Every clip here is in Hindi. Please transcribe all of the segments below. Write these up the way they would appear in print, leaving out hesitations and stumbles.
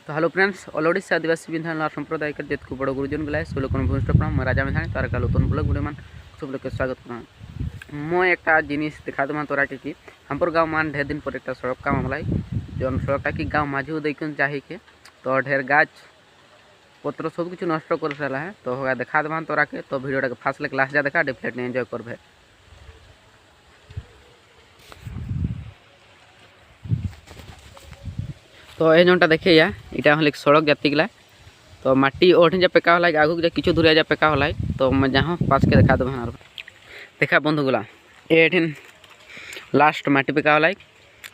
तो हेलो फ्रेंड्स, ऑल ओडिशा आदिवासी विधान संप्रदाय का जेत को बड़ गुरुजन गलाय सब लोग भूमिष्ठ प्रणाम राजा मेधाणी तार का नूतन ब्लॉग वीडियो मान सब लोग के स्वागत करना। मो एक जिनिस दिखा देमा तोरा के कि हमपर गाँव मान ढेर दिन पर एक सड़क काम हमलाई जो सड़कटा कि गाँव माझी देखन चाहे के तो ढेर गाछ पत्र सब किछु नष्ट कर सारा है। तो होगा देखा देमा तोरा के तो वीडियो फास्ट लेके लास्ट जा देखा डेफिनेटली एंजॉय करबे। तो ये जोटा देखे या इटा हल सड़क जाती गला तो माटी ओठिन जा पेका होला आगू जा किछु दूरिया जा पेका होला तो मैं जहाँ पास के देखा देव देखा बंधु गुला एठिन लास्ट माटी पेका होला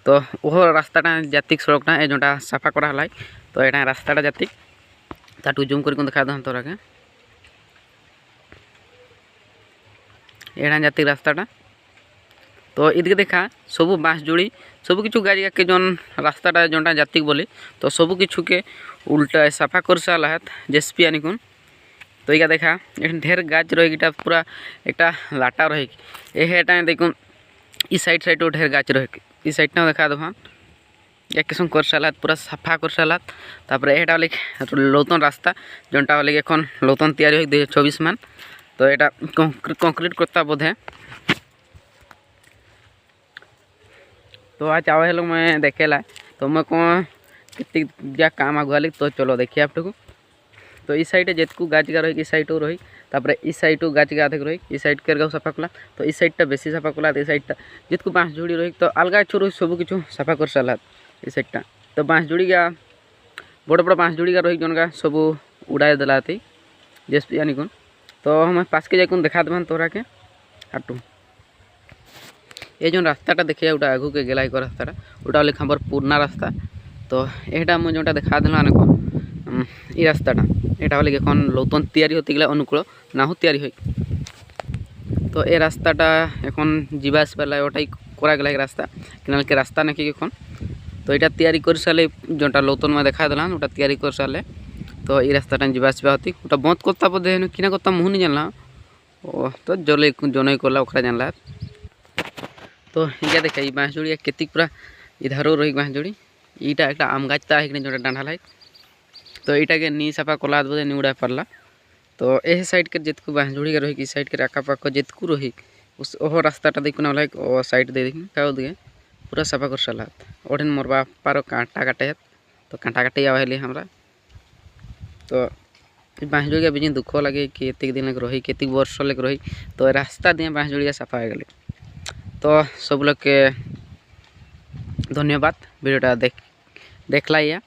तो वो रास्ताटा जातिक सड़कटा ए जोटा साफा करा होला तो यहाँ रास्ताटा जातिक ताटू जूम कर देखा देव तोरा के यहाँ जातिक रास्ताटा तो इधर देखा सब बाँस जोड़ी सब किछु गाड़ी के जोन रास्ताटा जोटा जातिक बोली तो सब किछु के उल्टा साफा कर साला है जेसीपी आनी कुन तो इका देखा ढेर गाछ रही पूरा एक लाटा रही एटा देखुन इ साइड ढेर गाछ रही इ साइड देखा दो एक किसम कर साला पूरा साफा कर साला तापर एटा लौतन रास्ता जोटा वाले एखन लौतन तैयारी 2024 मान तो एटा कंक्रीट करता बोधे तो आज आवा हेलो मैं देखेला तो मैं कौन कितनी जा काम आगुआली तो चलो देखिए आप तो इस साइड जेतकू गाछ गा रही साइड रही तापर इस साइड गाछ गा रही इस साइड कर सफा कला तो इस साइडटा बेसी सफा कला इस साइडटा जेतकू बाँस जोड़ी रही तो अलगा छुर सब किछु सफा कर साला इस साइडटा तो बाँस जोड़ी गा बड़ बड़ बाँस जोड़ी गा रही जनगा सब उड़ाई देला जेसीपी आनी कौन तो हम पास के जाकुन देखा देवान तोरा के हाटू ये जो रास्ताटा देखिए उटा आगू के गला रास्ताटा उटा वाले खबर पुराना रास्ता तो यहाँ मुझे जोटा देखा देना ये रास्ताटा यहाँ वाले एन लौतन तैयारी होती गला अनुकूल ना हो तैयारी तो ये रास्ताटा एन जीवास पाला ओटाई करा गला रास्ता केनाल के रास्ता ना कि तो यहाँ तैयारी कर साले जोटा लौतन में देखा देला ओटा तैयारी कर साले तो ये रास्ताटा जीवास होती ओटा बंद करता बोधे कि करता मुँह नहीं जानला तो जले जन करला ओखरा जानला तो इया देखा ये बाँस जोड़ी केतिक पूरा इधारो रही बाँस जोड़ी ईटा एक आम गाछता है जो डांडा लाई तो ईटा के नी साफा कला बोधे नी उड़ा पारला तो यह साइड के जितकू बाँस जोड़ी रही कि साइड के आकापाक जितकू रही उस रास्ताटा देखना लाइक साइड दे क्या दिए पूरा साफा कर साला ओठिन मोर बापार कांटा काटे तो कांटा काटे आवा हमारा तो बाँस जोड़ी बीजे दुख लगे कि एतिक दिन रही केतिक वर्ष लगे रही तो रास्ता दिए बाँस जोड़ी साफा हो गए तो सब लोग के धन्यवाद वीडियोटा देखला या।